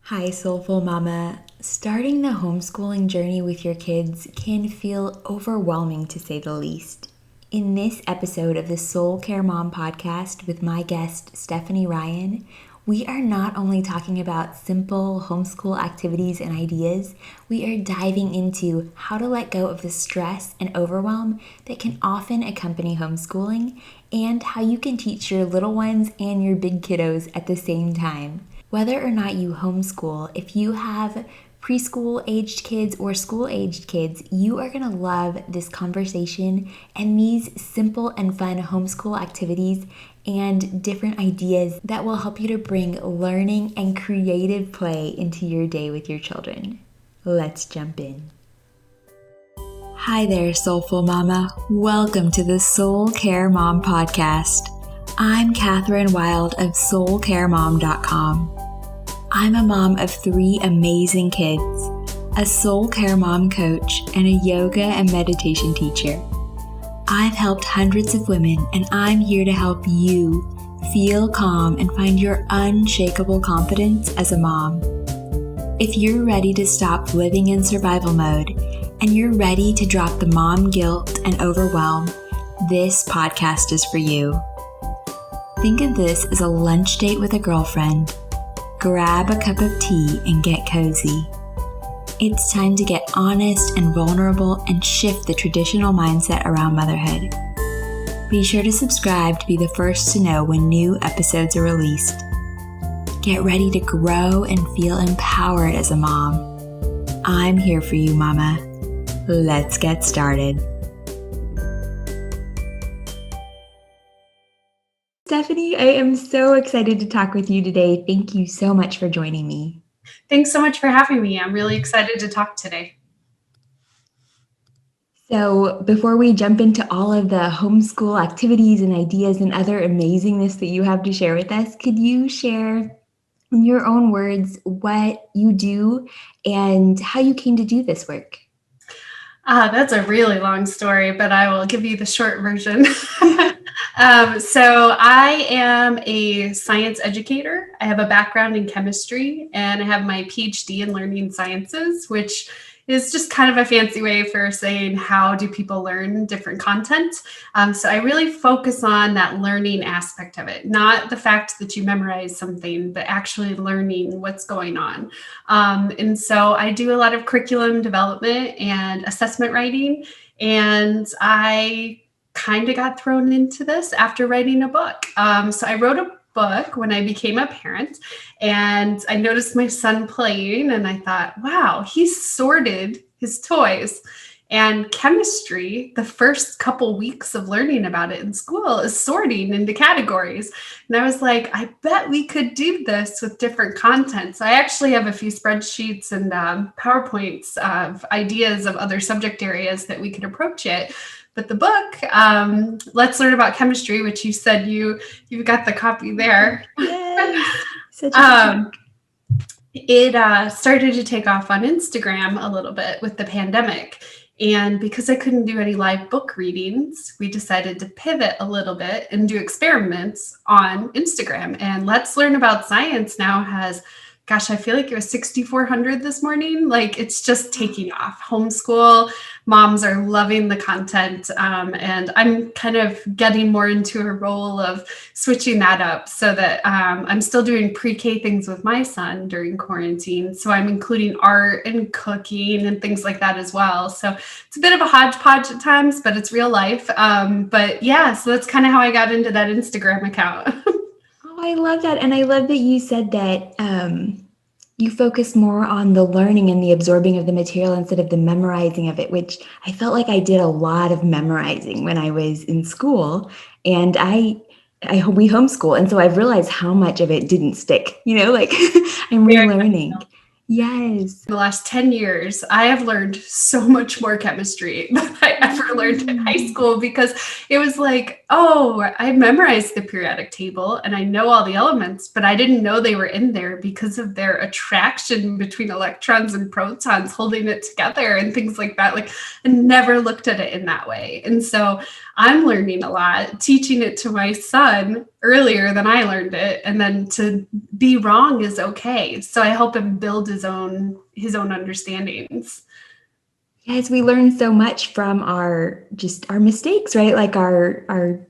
Hi, Soulful Mama. Starting the homeschooling journey with your kids can feel overwhelming to say the least. In this episode of the Soul Care Mom podcast with my guest, Stephanie Ryan, we are not only talking about simple homeschool activities and ideas, we are diving into how to let go of the stress and overwhelm that can often accompany homeschooling and how you can teach your little ones and your big kiddos at the same time. Whether or not you homeschool, if you have preschool-aged kids or school-aged kids, you are going to love this conversation and these simple and fun homeschool activities and different ideas that will help you to bring learning and creative play into your day with your children. Let's jump in. Hi there, Soulful Mama. Welcome to the Soul Care Mom podcast. I'm Catherine Wild of SoulCareMom.com. I'm a mom of 3 amazing kids, a soul care mom coach, and a yoga and meditation teacher. I've helped hundreds of women, and I'm here to help you feel calm and find your unshakable confidence as a mom. If you're ready to stop living in survival mode, and you're ready to drop the mom guilt and overwhelm, this podcast is for you. Think of this as a lunch date with a girlfriend. Grab a cup of tea and get cozy. It's time to get honest and vulnerable and shift the traditional mindset around motherhood. Be sure to subscribe to be the first to know when new episodes are released. Get ready to grow and feel empowered as a mom. I'm here for you, Mama. Let's get started. Stephanie, I am so excited to talk with you today. Thank you so much for joining me. Thanks so much for having me. I'm really excited to talk today. So before we jump into all of the homeschool activities and ideas and other amazingness that you have to share with us, could you share in your own words what you do and how you came to do this work? That's a really long story, but I will give you the short version. So I am a science educator. I have a background in chemistry, and I have my PhD in learning sciences, which is just kind of a fancy way for saying how do people learn different content. So I really focus on that learning aspect of it, not the fact that you memorize something, but actually learning what's going on. And so I do a lot of curriculum development and assessment writing, and I kind of got thrown into this after writing a book. So I wrote a book when I became a parent, and I noticed my son playing, and I thought, wow, he sorted his toys. And chemistry, the first couple weeks of learning about it in school, is sorting into categories. And I was like, I bet we could do this with different content. So I actually have a few spreadsheets and PowerPoints of ideas of other subject areas that we could approach it. But the book, Let's Learn About Chemistry, which you said you've got the copy there. Yes. Such a book. It started to take off on Instagram a little bit with the pandemic. And because I couldn't do any live book readings, we decided to pivot a little bit and do experiments on Instagram. And Let's Learn About Science now has, gosh, I feel like it was 6,400 this morning. Like, it's just taking off. Homeschool moms are loving the content. And I'm kind of getting more into a role of switching that up so that I'm still doing pre-K things with my son during quarantine. So I'm including art and cooking and things like that as well. So it's a bit of a hodgepodge at times, but it's real life. But yeah, so that's kind of how I got into that Instagram account. Oh, I love that. And I love that you said that you focus more on the learning and the absorbing of the material instead of the memorizing of it, which I felt like I did a lot of memorizing when I was in school. And we homeschool. And so I've realized how much of it didn't stick, like I'm relearning. Yes. In the last 10 years, I have learned so much more chemistry than I ever learned in high school, because it was like, oh, I memorized the periodic table and I know all the elements, but I didn't know they were in there because of their attraction between electrons and protons holding it together and things like that. Like, I never looked at it in that way. And so I'm learning a lot, teaching it to my son earlier than I learned it. And then to be wrong is okay. So I help him build his own understandings. Yes, we learn so much from our mistakes, right? Like our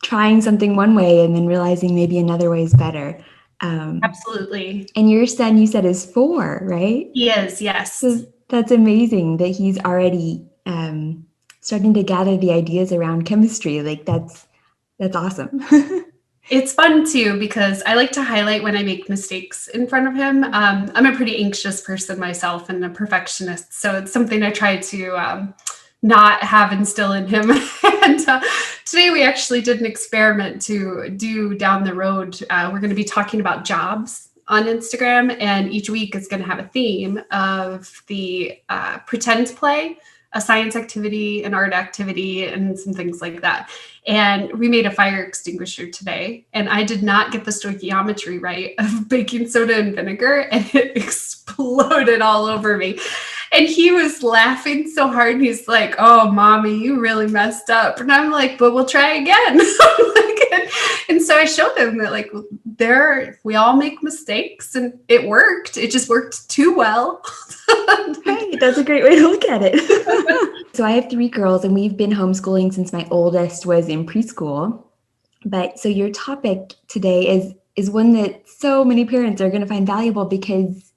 trying something one way and then realizing maybe another way is better. Absolutely. And your son, you said, is 4, right? He is, yes. So that's amazing that he's already starting to gather the ideas around chemistry. Like that's awesome. It's fun too, because I like to highlight when I make mistakes in front of him. I'm a pretty anxious person myself and a perfectionist. So it's something I try to not have instill in him. And today we actually did an experiment to do down the road. We're going to be talking about jobs on Instagram, and each week is going to have a theme of the pretend play, a science activity, an art activity, and some things like that. And we made a fire extinguisher today, and I did not get the stoichiometry right of baking soda and vinegar, and it exploded all over me. And he was laughing so hard. He's like, "Oh, mommy, you really messed up." And I'm like, "But we'll try again." And so I showed him that, like, we all make mistakes, and it worked. It just worked too well. Right, that's a great way to look at it. So I have 3 girls, and we've been homeschooling since my oldest was in preschool. But so your topic today is one that so many parents are going to find valuable, because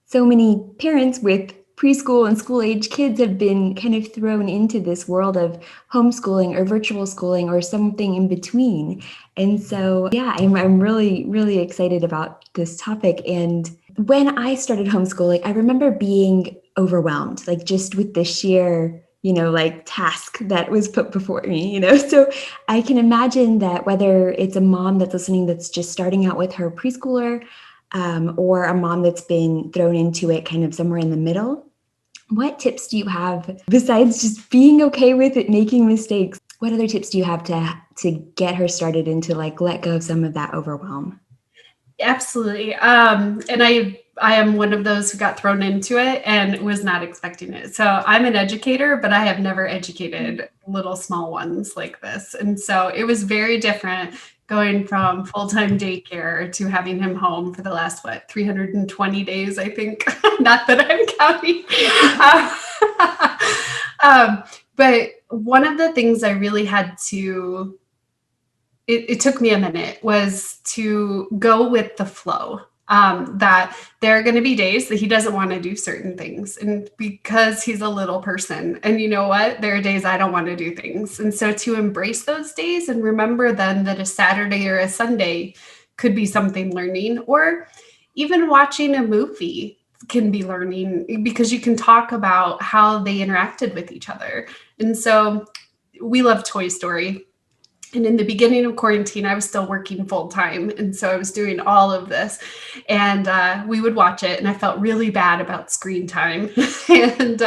so many parents with preschool and school age kids have been kind of thrown into this world of homeschooling or virtual schooling or something in between. And so, yeah, I'm really, really excited about this topic. And when I started homeschooling, I remember being overwhelmed, like just with the sheer, like task that was put before me, So I can imagine that whether it's a mom that's listening that's just starting out with her preschooler, or a mom that's been thrown into it kind of somewhere in the middle, what tips do you have besides just being okay with it, making mistakes? What other tips do you have to get her started and to like let go of some of that overwhelm? Absolutely. And I am one of those who got thrown into it and was not expecting it. So I'm an educator, but I have never educated little small ones like this. And so it was very different going from full-time daycare to having him home for the last, 320 days, I think. Not that I'm counting. But one of the things I really had to it took me a minute was to go with the flow. That there are going to be days that he doesn't want to do certain things, and because he's a little person, and you know what, there are days I don't want to do things. And so to embrace those days and remember then that a Saturday or a Sunday could be something learning, or even watching a movie can be learning, because you can talk about how they interacted with each other. And so we love Toy Story. And in the beginning of quarantine, I was still working full time. And so I was doing all of this, and we would watch it, and I felt really bad about screen time. And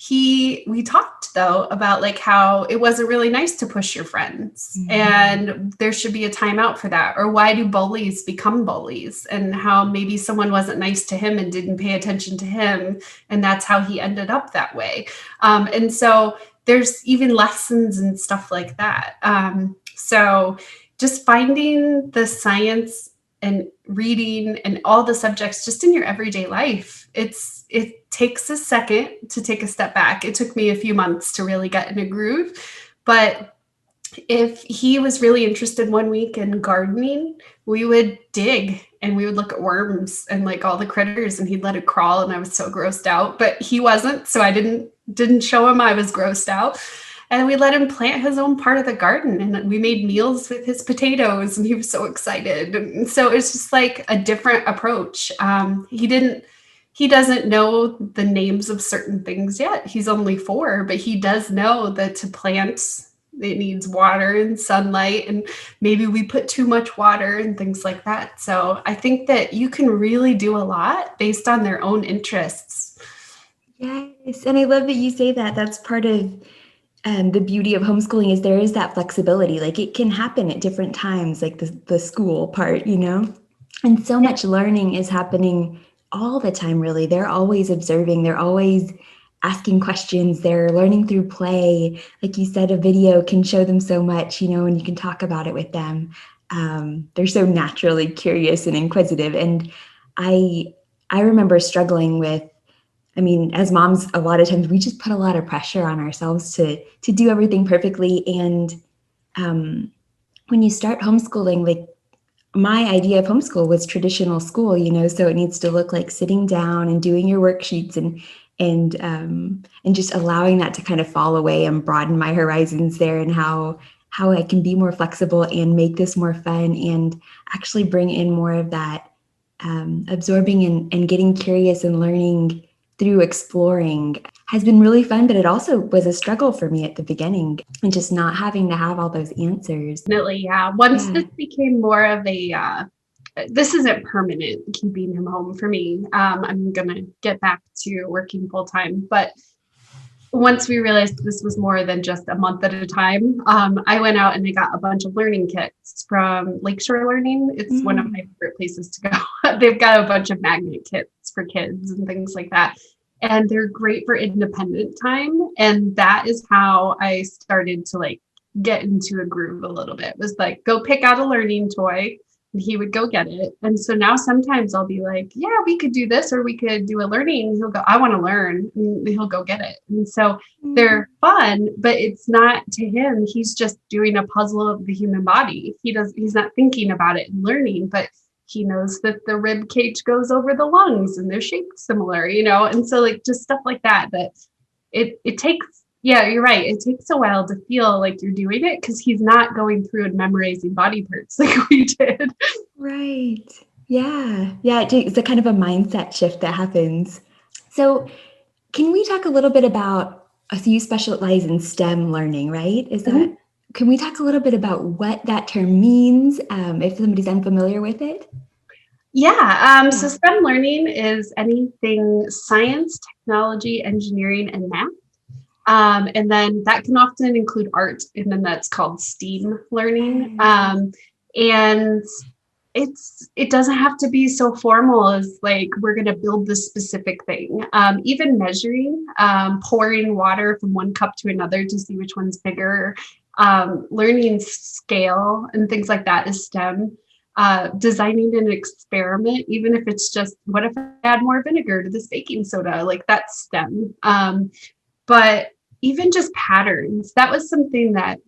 we talked though about like how it wasn't really nice to push your friends, and there should be a timeout for that. Or why do bullies become bullies, and how maybe someone wasn't nice to him and didn't pay attention to him, and that's how he ended up that way. And so there's even lessons and stuff like that. So just finding the science and reading and all the subjects just in your everyday life, it takes a second to take a step back. It took me a few months to really get in a groove. But if he was really interested one week in gardening, we would dig and we would look at worms and like all the critters, and he'd let it crawl, and I was so grossed out. But he wasn't, so I didn't show him I was grossed out. And we let him plant his own part of the garden, and we made meals with his potatoes, and he was so excited. And so it's just like a different approach. He doesn't know the names of certain things yet. He's only 4, but he does know that to plant, it needs water and sunlight, and maybe we put too much water and things like that. So I think that you can really do a lot based on their own interests. Yes, and I love that you say that. That's part of the beauty of homeschooling, is there is that flexibility. Like it can happen at different times, like the school part, and so much learning is happening all the time, really. They're always observing, they're always asking questions, they're learning through play. Like you said, a video can show them so much, and you can talk about it with them. they're so naturally curious and inquisitive. And I remember struggling with, I mean, as moms, a lot of times we just put a lot of pressure on ourselves to do everything perfectly. And when you start homeschooling, like my idea of homeschool was traditional school, so it needs to look like sitting down and doing your worksheets and just allowing that to kind of fall away and broaden my horizons there, and how I can be more flexible and make this more fun and actually bring in more of that absorbing and getting curious and learning through exploring has been really fun. But it also was a struggle for me at the beginning, and just not having to have all those answers. Definitely, yeah. Once this became more of a, this isn't permanent, keeping him home for me. I'm going to get back to working full time. But once we realized this was more than just a month at a time, I went out and I got a bunch of learning kits from Lakeshore Learning. It's one of my favorite places to go. They've got a bunch of magnet kits for kids and things like that. And they're great for independent time. And that is how I started to like get into a groove a little bit. It was like, go pick out a learning toy. And he would go get it. And so now sometimes I'll be like, yeah, we could do this, or we could do a learning. He'll go, I want to learn. And he'll go get it. And so they're fun, but it's not to him. He's just doing a puzzle of the human body. He's not thinking about it and learning, but he knows that the rib cage goes over the lungs and they're shaped similar, And so like just stuff like that it takes, yeah, you're right. It takes a while to feel like you're doing it because he's not going through and memorizing body parts like we did. Right. Yeah. Yeah. It's a kind of a mindset shift that happens. So can we talk a little bit about, so you specialize in STEM learning, right? Can we talk a little bit about what that term means, if somebody's unfamiliar with it? Yeah. So STEM learning is anything science, technology, engineering, and math. And then that can often include art, and then that's called STEAM learning. And it doesn't have to be so formal as like, we're going to build this specific thing. Even measuring, pouring water from one cup to another to see which one's bigger, learning scale and things like that is STEM. Designing an experiment, even if it's just, what if I add more vinegar to this baking soda? Like that's STEM. But even just patterns, that was something that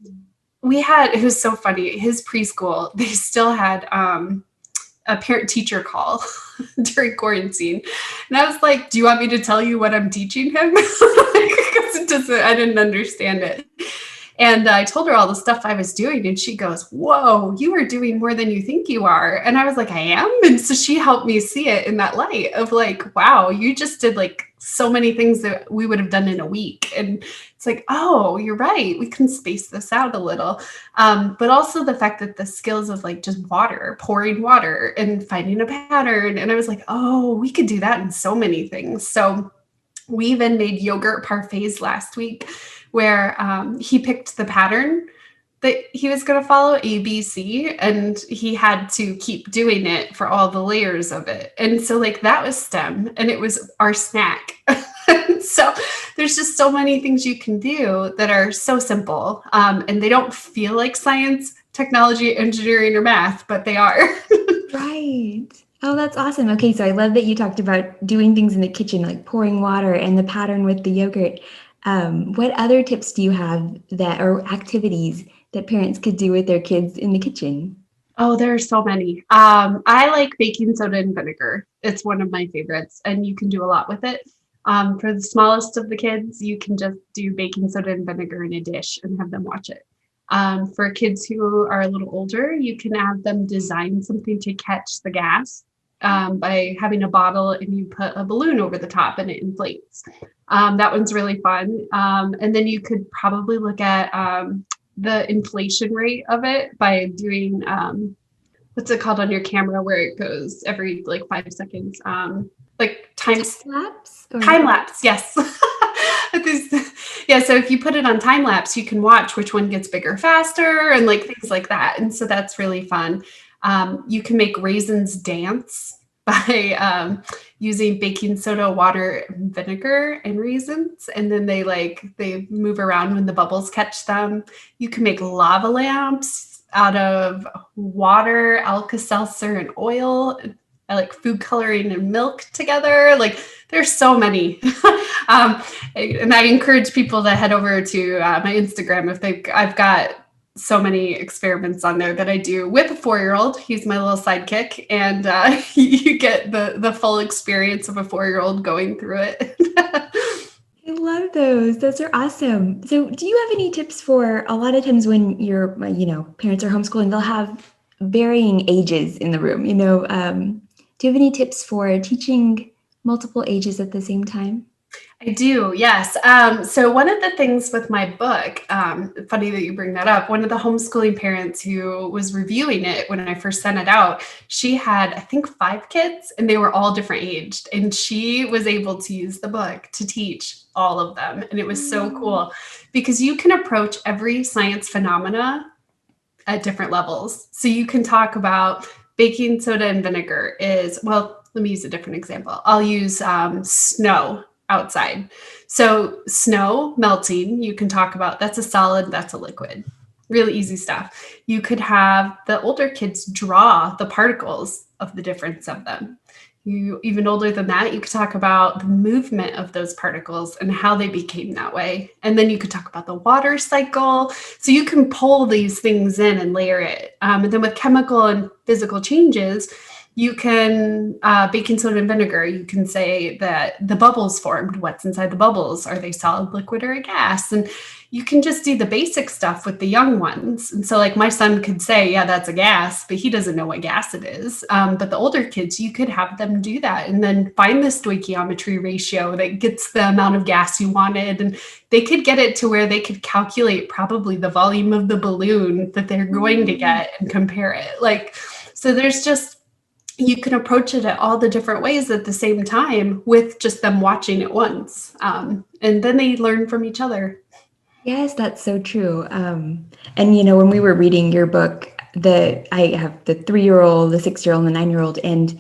we had. It was so funny. His preschool, they still had a parent-teacher call during quarantine. And I was like, do you want me to tell you what I'm teaching him? Because I didn't understand it. And I told her all the stuff I was doing, and she goes, whoa, you are doing more than you think you are. And I was like, I am. And so she helped me see it in that light of like, wow, you just did like so many things that we would have done in a week. And it's like, oh, you're right. We can space this out a little. But also the fact that the skills of like just pouring water and finding a pattern. And I was like, oh, we could do that in so many things. So we even made yogurt parfaits last week, where he picked the pattern that he was going to follow, ABC, and he had to keep doing it for all the layers of it. And so like that was STEM, and it was our snack. So there's just so many things you can do that are so simple, and they don't feel like science, technology, engineering, or math, but they are. Right. Oh, that's awesome. Okay, so I love that you talked about doing things in the kitchen, like pouring water and the pattern with the yogurt. What other tips do you have or activities that parents could do with their kids in the kitchen? Oh, there are so many. I like baking soda and vinegar. It's one of my favorites, and you can do a lot with it. For the smallest of the kids, you can just do baking soda and vinegar in a dish and have them watch it. For kids who are a little older, you can have them design something to catch the gas by having a bottle, and you put a balloon over the top and it inflates. That one's really fun. And then you could probably look at the inflation rate of it by doing, what's it called on your camera where it goes every like 5 seconds? Like time lapse? Time lapse, yes. Yeah, so if you put it on time lapse, you can watch which one gets bigger faster and like things like that. And so that's really fun. You can make raisins dance by using baking soda, water, vinegar, and raisins. And then they move around when the bubbles catch them. You can make lava lamps. out of water, Alka-Seltzer, and oil. I like food coloring and milk together. Like there's so many. And I encourage people to head over to my Instagram I've got so many experiments on there that I do with a 4-year-old. He's my little sidekick, and you get the full experience of a 4-year-old going through it. I love those. Those are awesome. So, do you have any tips for a lot of times when your parents are homeschooling, they'll have varying ages in the room. Do you have any tips for teaching multiple ages at the same time? I do, yes. So one of the things with my book, funny that you bring that up, one of the homeschooling parents who was reviewing it when I first sent it out, she had, I think, 5 kids, and they were all different aged. And she was able to use the book to teach all of them. And it was so cool because you can approach every science phenomena at different levels. So you can talk about baking soda and vinegar let me use a different example. I'll use snow outside. So snow melting, you can talk about that's a solid, that's a liquid. Really easy stuff. You could have the older kids draw the particles of the difference of them. Even older than that, you could talk about the movement of those particles and how they became that way. And then you could talk about the water cycle. So you can pull these things in and layer it. And then with chemical and physical changes, you can, baking soda and vinegar, you can say that the bubbles formed. What's inside the bubbles? Are they solid, liquid, or a gas? And you can just do the basic stuff with the young ones. And so like my son could say, yeah, that's a gas, but he doesn't know what gas it is. But the older kids, you could have them do that and then find the stoichiometry ratio that gets the amount of gas you wanted. And they could get it to where they could calculate probably the volume of the balloon that they're going to get and compare it. So there's just, you can approach it at all the different ways at the same time with just them watching it once. And then they learn from each other. Yes, that's so true. And when we were reading your book, I have the 3-year-old, the 6-year-old, and the 9-year-old, and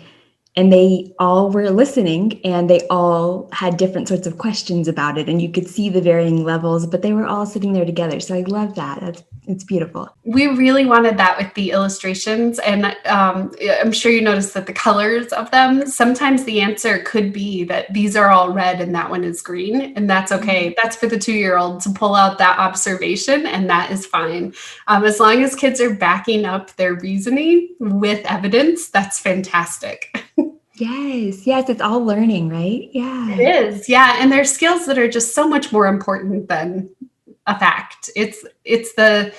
they all were listening, and they all had different sorts of questions about it, and you could see the varying levels, but they were all sitting there together. So I love that. It's beautiful. We really wanted that with the illustrations, and I'm sure you noticed that the colors of them, sometimes the answer could be that these are all red and that one is green, and that's okay. That's for the 2-year-old to pull out that observation, and that is fine. As long as kids are backing up their reasoning with evidence, that's fantastic. Yes, it's all learning, right? Yeah. It is, yeah. And there's skills that are just so much more important than a fact. It's the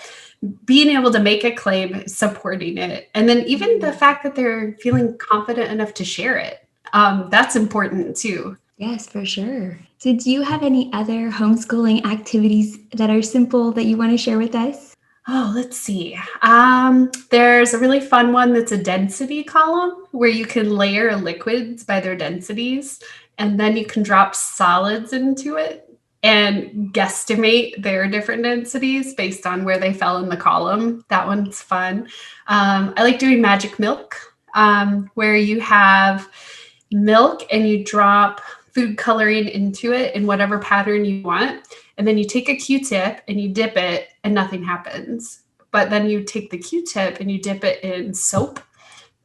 being able to make a claim, supporting it, and then even the fact that they're feeling confident enough to share it. That's important too. Yes, for sure. So do you have any other homeschooling activities that are simple that you want to share with us? Oh, let's see. There's a really fun one that's a density column where you can layer liquids by their densities, and then you can drop solids into it and guesstimate their different densities based on where they fell in the column. That one's fun. I like doing magic milk, where you have milk and you drop food coloring into it in whatever pattern you want. And then you take a Q-tip and you dip it and nothing happens. But then you take the Q-tip and you dip it in soap,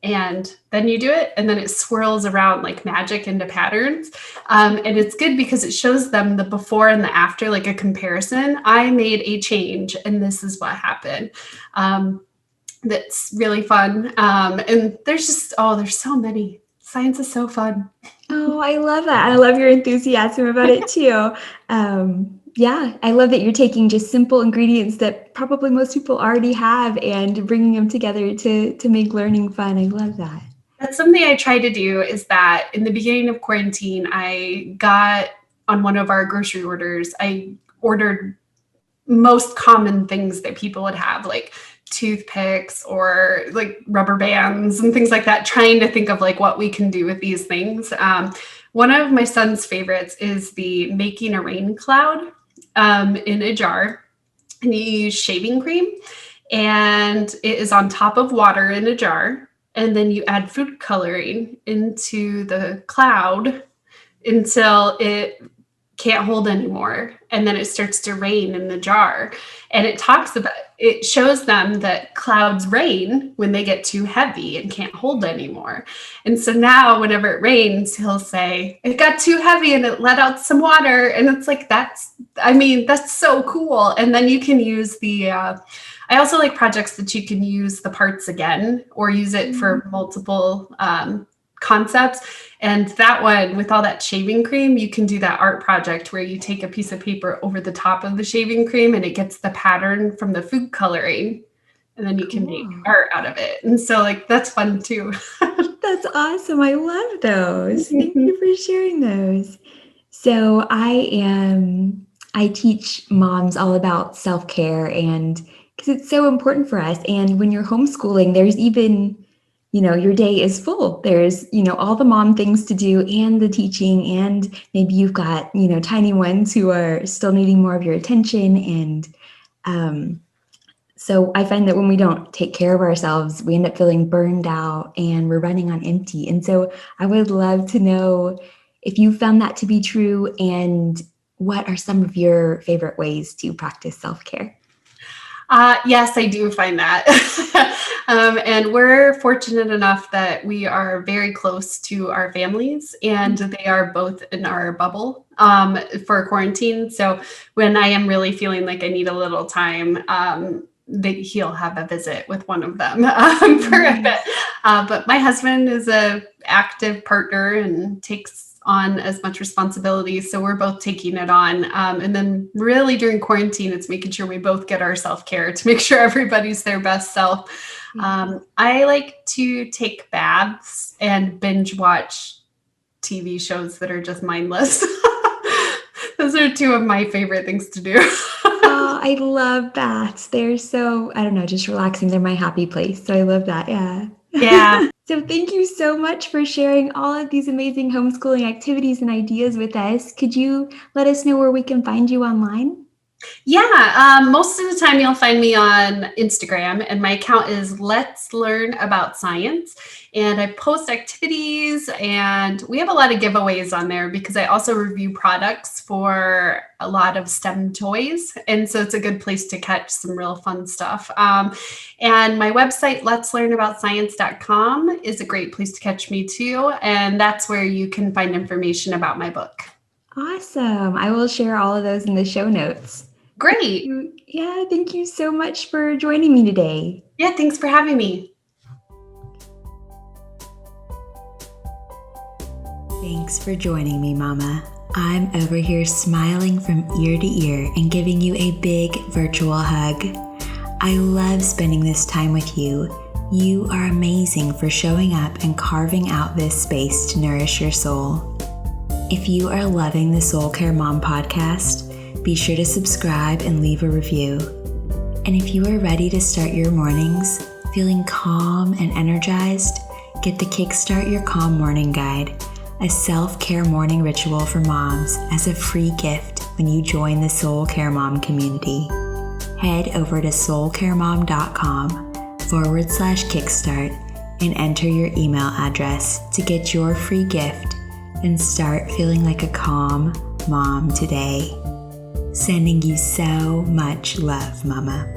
and then you do it, and then it swirls around like magic into patterns. And it's good because it shows them the before and the after, like a comparison. I made a change and this is what happened. That's really fun. And there's so many. Science is so fun. Oh, I love that. I love your enthusiasm about it too. Yeah, I love that you're taking just simple ingredients that probably most people already have and bringing them together to make learning fun. I love that. That's something I try to do, is that in the beginning of quarantine, I got on one of our grocery orders, I ordered most common things that people would have, like toothpicks or like rubber bands and things like that, trying to think of like what we can do with these things. One of my son's favorites is the making a rain cloud in a jar, and you use shaving cream, and it is on top of water in a jar, and then you add food coloring into the cloud until it can't hold anymore. And then it starts to rain in the jar. And it shows them that clouds rain when they get too heavy and can't hold anymore. And so now whenever it rains, he'll say, it got too heavy and it let out some water. And it's like, that's so cool. And then you can use I also like projects that you can use the parts again or use it for multiple concepts. And that one, with all that shaving cream, you can do that art project where you take a piece of paper over the top of the shaving cream and it gets the pattern from the food coloring. And then you can make art out of it. And so that's fun too. That's awesome. I love those. Thank you for sharing those. So I teach moms all about self-care, and because it's so important for us. And when you're homeschooling, there's even, your day is full. There's, all the mom things to do and the teaching, and maybe you've got, tiny ones who are still needing more of your attention. And so I find that when we don't take care of ourselves, we end up feeling burned out and we're running on empty. And so I would love to know if you found that to be true, and what are some of your favorite ways to practice self-care? Yes, I do find that. And we're fortunate enough that we are very close to our families, and they are both in our bubble for quarantine. So when I am really feeling like I need a little time, he'll have a visit with one of them for a bit. But my husband is an active partner and takes on as much responsibility. So we're both taking it on. And then really during quarantine, it's making sure we both get our self-care to make sure everybody's their best self. I like to take baths and binge watch TV shows that are just mindless. Those are two of my favorite things to do. Oh, I love baths. They're so, just relaxing. They're my happy place. So I love that. Yeah. Yeah. So thank you so much for sharing all of these amazing homeschooling activities and ideas with us. Could you let us know where we can find you online? Yeah, most of the time you'll find me on Instagram, and my account is Let's Learn About Science. And I post activities, and we have a lot of giveaways on there because I also review products for a lot of STEM toys. And so it's a good place to catch some real fun stuff. And my website, letslearnaboutscience.com, is a great place to catch me too. And that's where you can find information about my book. Awesome. I will share all of those in the show notes. Great. Yeah, thank you so much for joining me today. Yeah, thanks for having me. Thanks for joining me, Mama. I'm over here smiling from ear to ear and giving you a big virtual hug. I love spending this time with you. You are amazing for showing up and carving out this space to nourish your soul. If you are loving the Soul Care Mom podcast, be sure to subscribe and leave a review. And if you are ready to start your mornings feeling calm and energized, get the Kickstart Your Calm Morning Guide, a self-care morning ritual for moms, as a free gift when you join the Soul Care Mom community. Head over to soulcaremom.com/kickstart and enter your email address to get your free gift and start feeling like a calm mom today. Sending you so much love, Mama.